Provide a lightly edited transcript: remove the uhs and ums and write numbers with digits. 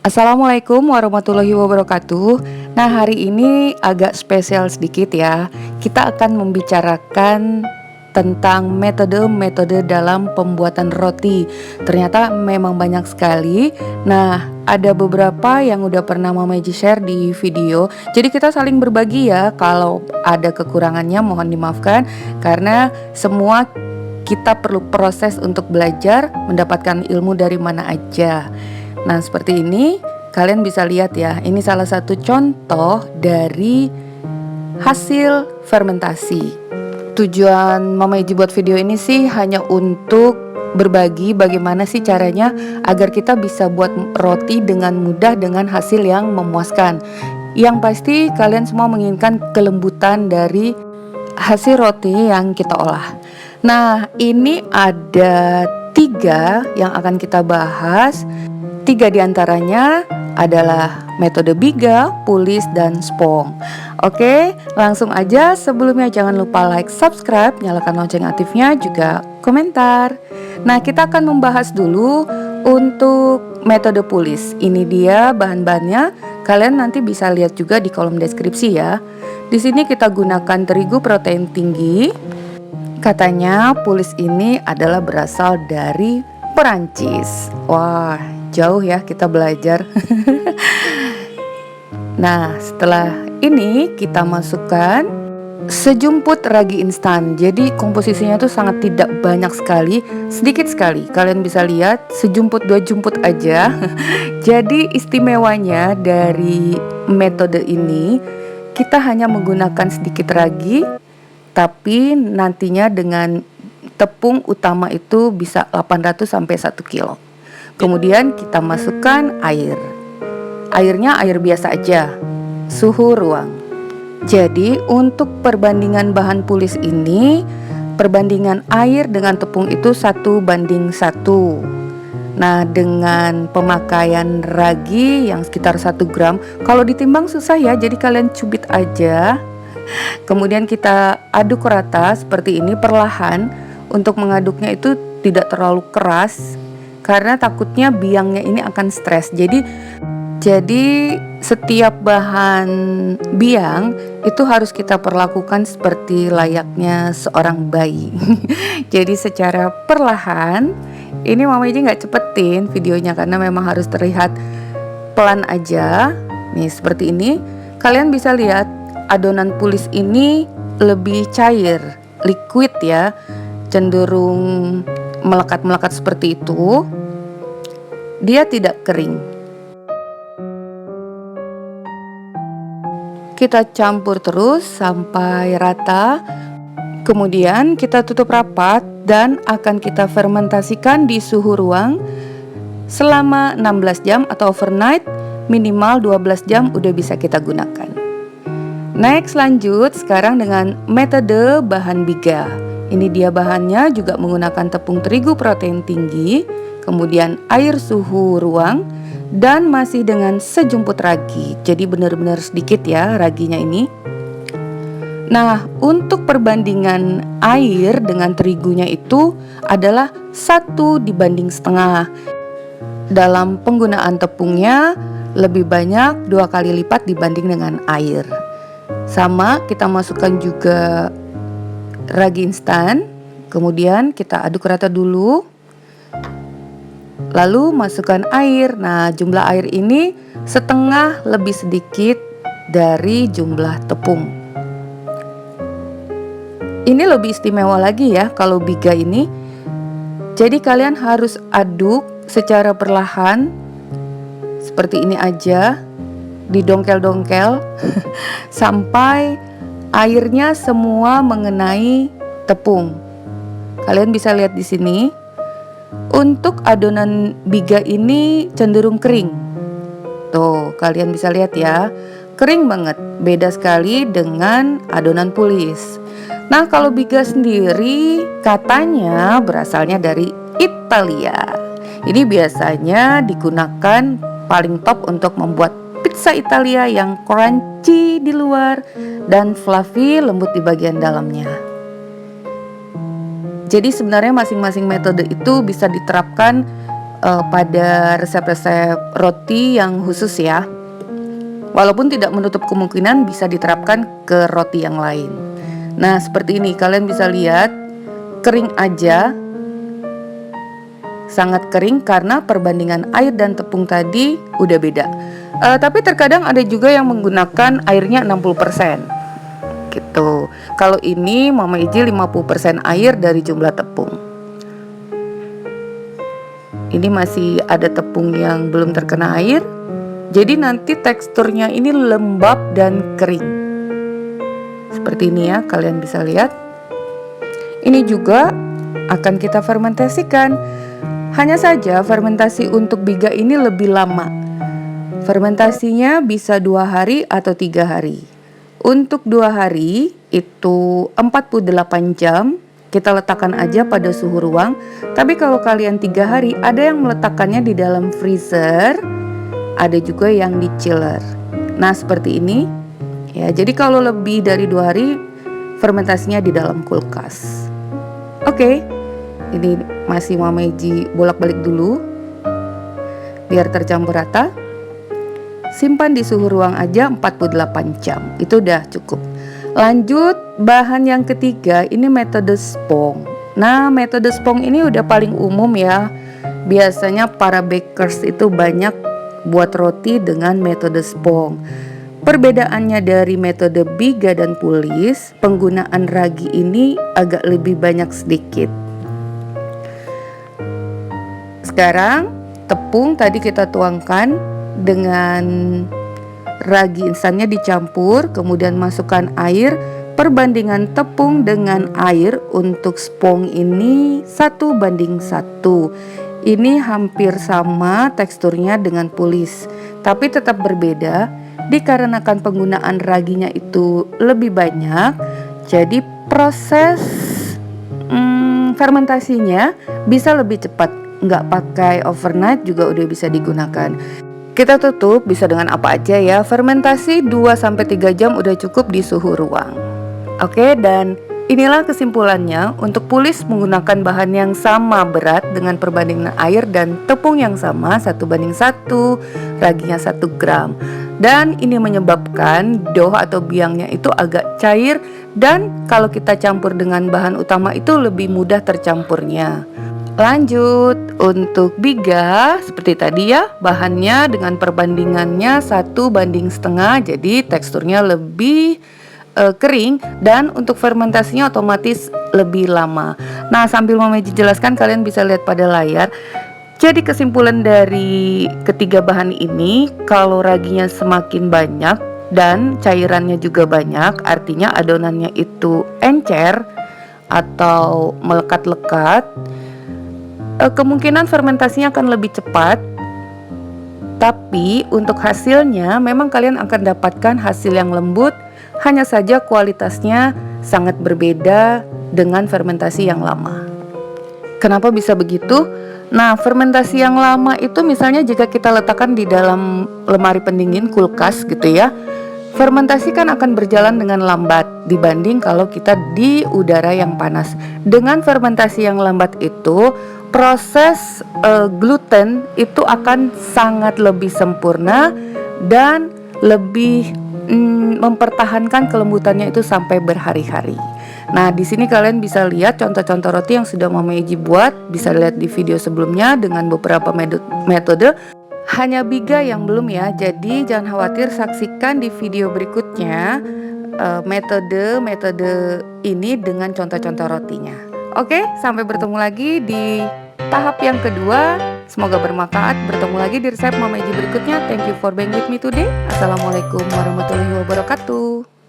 Assalamualaikum warahmatullahi wabarakatuh. Nah, hari ini agak spesial sedikit ya. Kita akan membicarakan tentang metode-metode dalam pembuatan roti. Ternyata memang banyak sekali. Nah, ada beberapa yang udah pernah Mama Iji share di video. Jadi kita saling berbagi ya. Kalau ada kekurangannya mohon dimaafkan karena semua kita perlu proses untuk belajar, mendapatkan ilmu dari mana aja. Nah, seperti ini kalian bisa lihat ya. Ini salah satu contoh dari hasil fermentasi. Tujuan Mama Iji buat video ini sih hanya untuk berbagi bagaimana sih caranya agar kita bisa buat roti dengan mudah dengan hasil yang memuaskan. Yang pasti kalian semua menginginkan kelembutan dari hasil roti yang kita olah. Nah, ini ada 3 yang akan kita bahas. 3 diantaranya adalah metode Biga, Pulis, dan Spong. Oke, langsung aja. Sebelumnya jangan lupa like, subscribe, nyalakan lonceng aktifnya, juga komentar. Nah, kita akan membahas dulu untuk metode Pulis. Ini dia bahan-bahannya. Kalian nanti bisa lihat juga di kolom deskripsi ya. Di sini kita gunakan terigu protein tinggi. Katanya Pulis ini adalah berasal dari Perancis. Wah, jauh ya kita belajar. Nah, setelah ini kita masukkan sejumput ragi instan. Jadi komposisinya tuh sangat tidak banyak sekali, sedikit sekali. Kalian bisa lihat sejumput 2 jumput aja. Jadi istimewanya dari metode ini, kita hanya menggunakan sedikit ragi, tapi nantinya dengan tepung utama itu bisa 800 sampai 1 kilo. Kemudian kita masukkan air. Airnya air biasa aja, suhu ruang. Jadi untuk perbandingan bahan pulis ini, perbandingan air dengan tepung itu 1:1. Nah, dengan pemakaian ragi yang sekitar 1 gram, kalau ditimbang susah ya, jadi kalian cubit aja. Kemudian kita aduk rata seperti ini perlahan. Untuk mengaduknya itu tidak terlalu keras karena takutnya biangnya ini akan stres. Jadi setiap bahan biang itu harus kita perlakukan seperti layaknya seorang bayi. Jadi secara perlahan, ini Mama Iji nggak cepetin videonya karena memang harus terlihat pelan aja. Nih seperti ini. Kalian bisa lihat adonan pulis ini lebih cair, liquid ya, cenderung melekat-melekat seperti itu. Dia tidak kering. Kita campur terus sampai rata. Kemudian kita tutup rapat dan akan kita fermentasikan di suhu ruang selama 16 jam atau overnight, minimal 12 jam udah bisa kita gunakan. Next, lanjut sekarang dengan metode bahan Biga. Ini dia bahannya, juga menggunakan tepung terigu protein tinggi, kemudian air suhu ruang, dan masih dengan sejumput ragi. Jadi benar-benar sedikit ya raginya ini. Nah, untuk perbandingan air dengan terigunya itu adalah 1:1,5. Dalam penggunaan tepungnya lebih banyak 2 kali lipat dibanding dengan air. Sama, kita masukkan juga ragi instan. Kemudian kita aduk rata dulu. Lalu masukkan air. Nah, jumlah air ini setengah lebih sedikit dari jumlah tepung. Ini lebih istimewa lagi ya kalau Biga ini. Jadi kalian harus aduk secara perlahan. Seperti ini aja. Didongkel-dongkel sampai airnya semua mengenai tepung. Kalian bisa lihat di sini. Untuk adonan Biga ini cenderung kering. Tuh, kalian bisa lihat ya. Kering banget. Beda sekali dengan adonan pulis. Nah, kalau Biga sendiri katanya berasalnya dari Italia. Ini biasanya digunakan paling top untuk membuat pizza Italia yang crunchy di luar dan fluffy lembut di bagian dalamnya. Jadi sebenarnya masing-masing metode itu bisa diterapkan pada resep-resep roti yang khusus ya. Walaupun tidak menutup kemungkinan bisa diterapkan ke roti yang lain. Nah, seperti ini kalian bisa lihat kering aja, sangat kering karena perbandingan air dan tepung tadi udah beda. Tapi terkadang ada juga yang menggunakan airnya 60% gitu. Kalau ini Mama Iji 50% air dari jumlah tepung. Ini masih ada tepung yang belum terkena air, jadi nanti teksturnya ini lembab dan kering. Seperti ini ya, kalian bisa lihat. Ini juga akan kita fermentasikan. Hanya saja fermentasi untuk biga ini lebih lama. Fermentasinya bisa 2 hari atau 3 hari. Untuk 2 hari itu 48 jam. Kita letakkan aja pada suhu ruang. Tapi kalau kalian 3 hari, ada yang meletakkannya di dalam freezer, ada juga yang di chiller. Nah, seperti ini. Ya, jadi kalau lebih dari 2 hari, fermentasinya di dalam kulkas. Oke, ini masih Mama Iji bolak-balik dulu biar tercampur rata. Simpan di suhu ruang aja 48 jam. Itu udah cukup. Lanjut, bahan yang ketiga ini metode spong. Nah, metode spong ini udah paling umum ya. Biasanya para bakers itu banyak buat roti dengan metode spong. Perbedaannya dari metode biga dan pulis, penggunaan ragi ini agak lebih banyak sedikit. Sekarang tepung tadi kita tuangkan dengan ragi insannya dicampur, kemudian masukkan air. Perbandingan tepung dengan air untuk spong ini 1:1. Ini hampir sama teksturnya dengan pulis, tapi tetap berbeda dikarenakan penggunaan raginya itu lebih banyak. Jadi proses fermentasinya bisa lebih cepat. Nggak pakai overnight juga udah bisa digunakan. Kita tutup bisa dengan apa aja ya. Fermentasi 2-3 jam udah cukup di suhu ruang. Oke, dan inilah kesimpulannya. Untuk pulis menggunakan bahan yang sama berat dengan perbandingan air dan tepung yang sama 1:1, raginya 1 gram. Dan ini menyebabkan dough atau biangnya itu agak cair, dan kalau kita campur dengan bahan utama itu lebih mudah tercampurnya. Lanjut, untuk biga seperti tadi ya, bahannya dengan perbandingannya 1:1,5, jadi teksturnya lebih kering, dan untuk fermentasinya otomatis lebih lama. Nah, sambil Mama Iji jelaskan, kalian bisa lihat pada layar. Jadi kesimpulan dari ketiga bahan ini, kalau raginya semakin banyak dan cairannya juga banyak, artinya adonannya itu encer atau melekat-lekat, kemungkinan fermentasinya akan lebih cepat. Tapi untuk hasilnya memang kalian akan dapatkan hasil yang lembut, hanya saja kualitasnya sangat berbeda dengan fermentasi yang lama. Kenapa bisa begitu? Nah, fermentasi yang lama itu misalnya jika kita letakkan di dalam lemari pendingin kulkas gitu ya, fermentasi kan akan berjalan dengan lambat dibanding kalau kita di udara yang panas. Dengan fermentasi yang lambat itu, proses gluten itu akan sangat lebih sempurna dan lebih mempertahankan kelembutannya itu sampai berhari-hari. Nah, di sini kalian bisa lihat contoh-contoh roti yang sudah Mama Iji buat. Bisa lihat di video sebelumnya dengan beberapa metode. Hanya biga yang belum ya. Jadi jangan khawatir, saksikan di video berikutnya metode ini dengan contoh-contoh rotinya. Oke, sampai bertemu lagi di tahap yang kedua. Semoga bermanfaat. Bertemu lagi di resep Mama Iji berikutnya. Thank you for being with me today. Assalamualaikum warahmatullahi wabarakatuh.